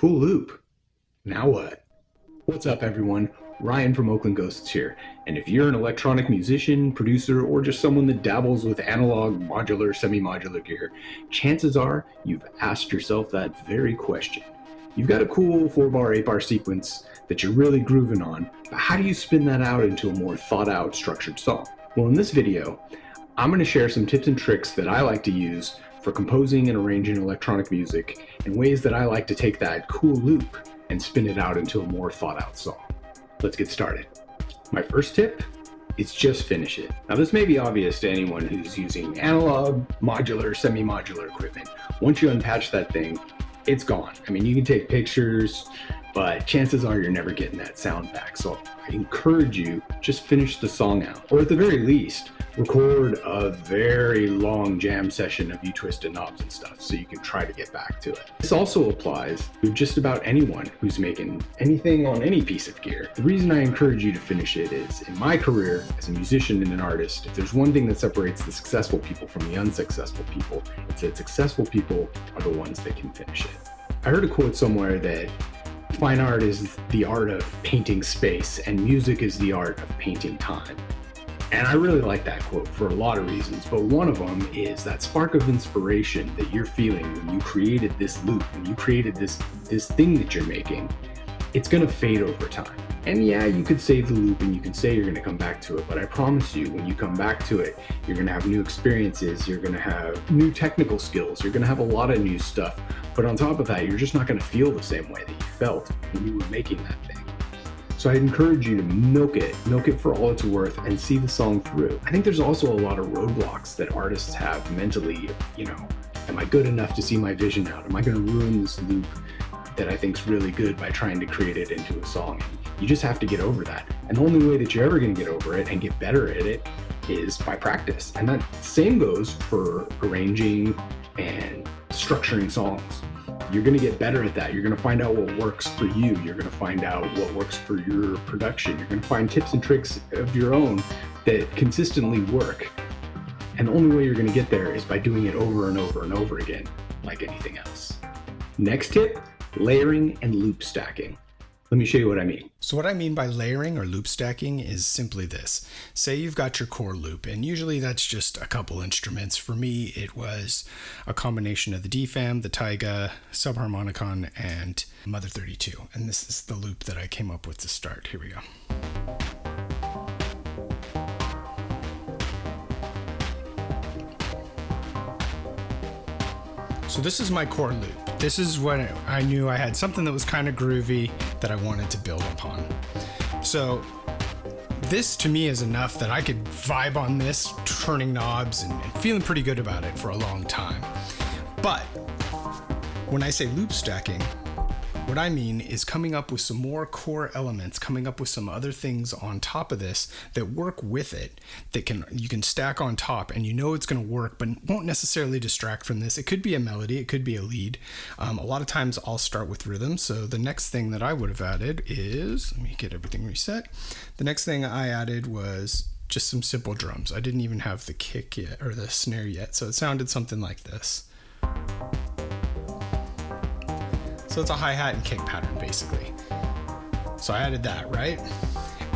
Cool loop. Now what? What's up, everyone? Ryan from Oakland Ghosts here. And if you're an electronic musician, producer, or just someone that dabbles with analog, modular, semi-modular gear, chances are you've asked yourself that very question. You've got a cool 4-bar, 8-bar sequence that you're really grooving on, but how do you spin that out into a more thought-out, structured song? Well, in this video, I'm going to share some tips and tricks that I like to use for composing and arranging electronic music, and ways that I like to take that cool loop and spin it out into a more thought-out song. Let's get started. My first tip is just finish it. Now, this may be obvious to anyone who's using analog, modular, semi-modular equipment. Once you unpatch that thing, it's gone. I mean, you can take pictures, but chances are you're never getting that sound back. So I encourage you, just finish the song out. Or at the very least, record a very long jam session of you twisting knobs and stuff so you can try to get back to it. This also applies to just about anyone who's making anything on any piece of gear. The reason I encourage you to finish it is, in my career as a musician and an artist, if there's one thing that separates the successful people from the unsuccessful people, it's that successful people are the ones that can finish it. I heard a quote somewhere that fine art is the art of painting space and music is the art of painting time. And I really like that quote for a lot of reasons, but one of them is that spark of inspiration that you're feeling when you created this loop, when you created this thing that you're making. It's gonna fade over time. And yeah, you could save the loop and you can say you're gonna come back to it, but I promise you, when you come back to it, you're gonna have new experiences, you're gonna have new technical skills, you're gonna have a lot of new stuff. But on top of that, you're just not gonna feel the same way that you felt when you were making that thing. So I'd encourage you to milk it for all it's worth and see the song through. I think there's also a lot of roadblocks that artists have mentally, am I good enough to see my vision out? Am I gonna ruin this loop that I think's really good by trying to create it into a song? You just have to get over that. And the only way that you're ever gonna get over it and get better at it is by practice. And that same goes for arranging and structuring songs. You're gonna get better at that. You're gonna find out what works for you. You're gonna find out what works for your production. You're gonna find tips and tricks of your own that consistently work. And the only way you're gonna get there is by doing it over and over and over again, like anything else. Next tip, layering and loop stacking. Let me show you what I mean. So what I mean by layering or loop stacking is simply this. Say you've got your core loop, and usually that's just a couple instruments. For me, it was a combination of the DFAM, the Taiga, Subharmonicon, and Mother 32. And this is the loop that I came up with to start. Here we go. So this is my core loop. This is when I knew I had something that was kind of groovy that I wanted to build upon. So this to me is enough that I could vibe on this, turning knobs and feeling pretty good about it for a long time. But when I say loop stacking, what I mean is coming up with some more core elements, coming up with some other things on top of this that work with it, that you can stack on top, and you know it's going to work, but won't necessarily distract from this. It could be a melody, it could be a lead. A lot of times I'll start with rhythm. So the next thing that I would have added is, let me get everything reset. The next thing I added was just some simple drums. I didn't even have the kick yet or the snare yet, so it sounded something like this. So it's a hi-hat and kick pattern, basically. So I added that, right?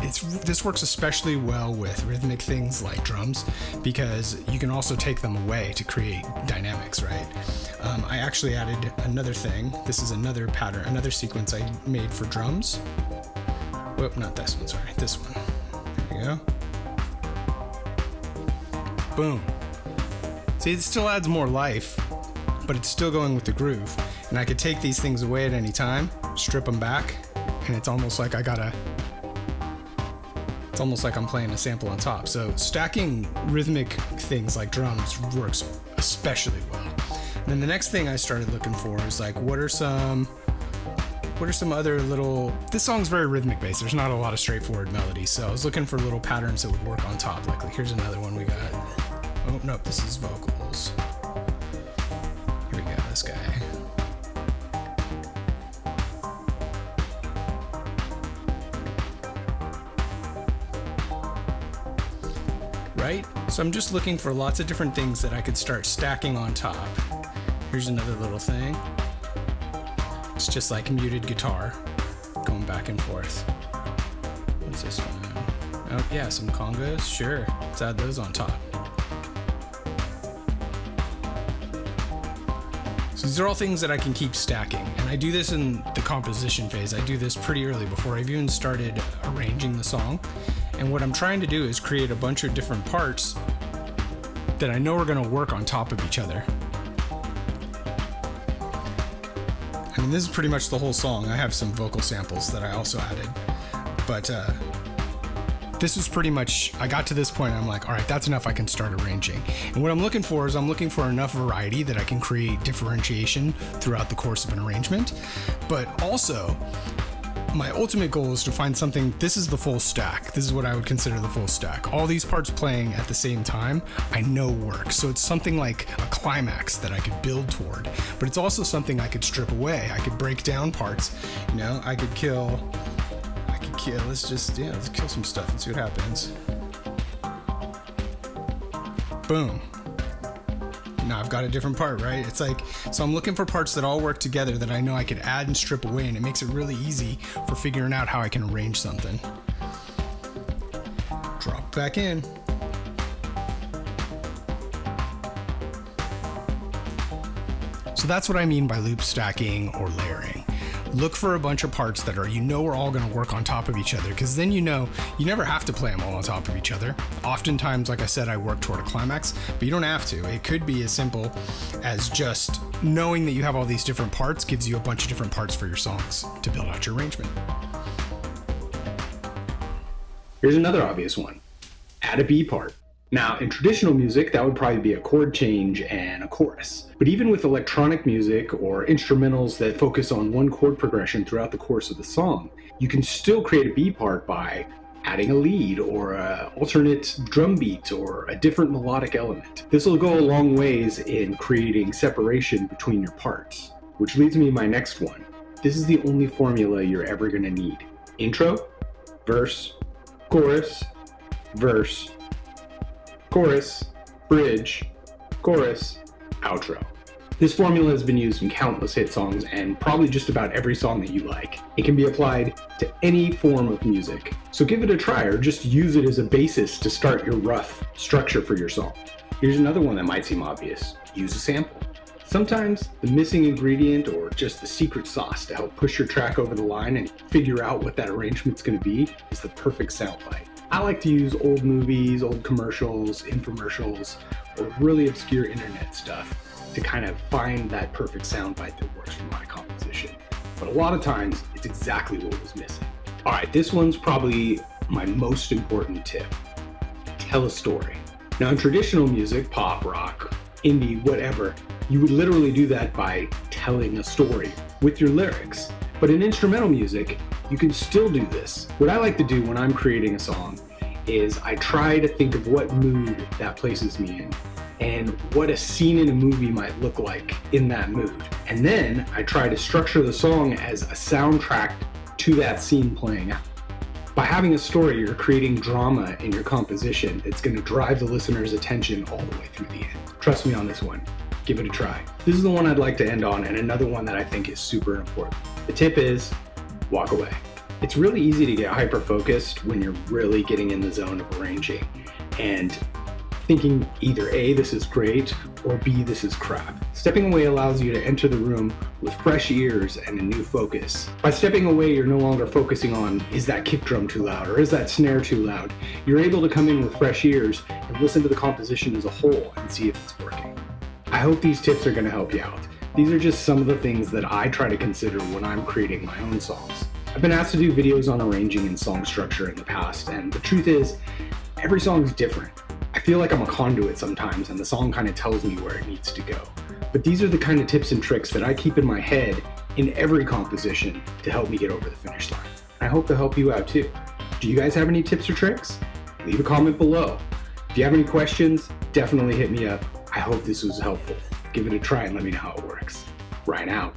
This works especially well with rhythmic things like drums, because you can also take them away to create dynamics, right? I actually added another thing. This is another pattern, another sequence I made for drums. Whoop, not this one, sorry, this one. There we go. Boom. See, it still adds more life, but it's still going with the groove. And I could take these things away at any time, strip them back, and it's almost like I'm playing a sample on top. So stacking rhythmic things like drums works especially well. And then the next thing I started looking for is like, what are some other little, this song's very rhythmic based. There's not a lot of straightforward melodies. So I was looking for little patterns that would work on top. Like here's another one we got. Oh, nope, this is vocals. Here we go, this guy. Right? So I'm just looking for lots of different things that I could start stacking on top. Here's another little thing. It's just like muted guitar going back and forth. What's this one? Oh yeah, some congos. Sure, let's add those on top. So these are all things that I can keep stacking, and I do this in the composition phase. I do this pretty early before I've even started arranging the song. And what I'm trying to do is create a bunch of different parts that I know are going to work on top of each other. I mean, this is pretty much the whole song. I have some vocal samples that I also added, but this was pretty much, I got to this point and I'm like, all right, that's enough. I can start arranging. And what I'm looking for is I'm looking for enough variety that I can create differentiation throughout the course of an arrangement. But also, my ultimate goal is to find something, this is the full stack. This is what I would consider the full stack. All these parts playing at the same time, I know works. So it's something like a climax that I could build toward, but it's also something I could strip away. I could break down parts, you know, I could kill, let's kill some stuff and see what happens. Boom. Now I've got a different part, right? It's like, so I'm looking for parts that all work together that I know I could add and strip away, and it makes it really easy for figuring out how I can arrange something. Drop back in. So that's what I mean by loop stacking or layering. Look for a bunch of parts that are, you know, are all going to work on top of each other, because then you know you never have to play them all on top of each other. Oftentimes, like I said, I work toward a climax, but you don't have to. It could be as simple as just knowing that you have all these different parts gives you a bunch of different parts for your songs to build out your arrangement. Here's another obvious one. Add a B part. Now, in traditional music, that would probably be a chord change and a chorus. But even with electronic music or instrumentals that focus on one chord progression throughout the course of the song, you can still create a B part by adding a lead or an alternate drum beat or a different melodic element. This will go a long ways in creating separation between your parts, which leads me to my next one. This is the only formula you're ever going to need. Intro, verse, chorus, verse, chorus, bridge, chorus, outro. This formula has been used in countless hit songs and probably just about every song that you like. It can be applied to any form of music. So give it a try, or just use it as a basis to start your rough structure for your song. Here's another one that might seem obvious. Use a sample. Sometimes the missing ingredient or just the secret sauce to help push your track over the line and figure out what that arrangement's going to be is the perfect soundbite. I like to use old movies, old commercials, infomercials, or really obscure internet stuff to kind of find that perfect soundbite that works for my composition. But a lot of times, it's exactly what was missing. All right, this one's probably my most important tip. Tell a story. Now, in traditional music, pop, rock, indie, whatever, you would literally do that by telling a story with your lyrics. But in instrumental music, you can still do this. What I like to do when I'm creating a song is I try to think of what mood that places me in and what a scene in a movie might look like in that mood. And then I try to structure the song as a soundtrack to that scene playing out. By having a story, you're creating drama in your composition that's going to drive the listener's attention all the way through the end. Trust me on this one. Give it a try. This is the one I'd like to end on, and another one that I think is super important. The tip is walk away. It's really easy to get hyper-focused when you're really getting in the zone of arranging and thinking either A, this is great, or B, this is crap. Stepping away allows you to enter the room with fresh ears and a new focus. By stepping away, you're no longer focusing on, is that kick drum too loud, or is that snare too loud? You're able to come in with fresh ears and listen to the composition as a whole and see if it's working. I hope these tips are going to help you out. These are just some of the things that I try to consider when I'm creating my own songs. I've been asked to do videos on arranging and song structure in the past, and the truth is, every song is different. I feel like I'm a conduit sometimes, and the song kind of tells me where it needs to go. But these are the kind of tips and tricks that I keep in my head in every composition to help me get over the finish line. I hope to help you out too. Do you guys have any tips or tricks? Leave a comment below. If you have any questions, definitely hit me up. I hope this was helpful. Give it a try and let me know how it works. Ryan out.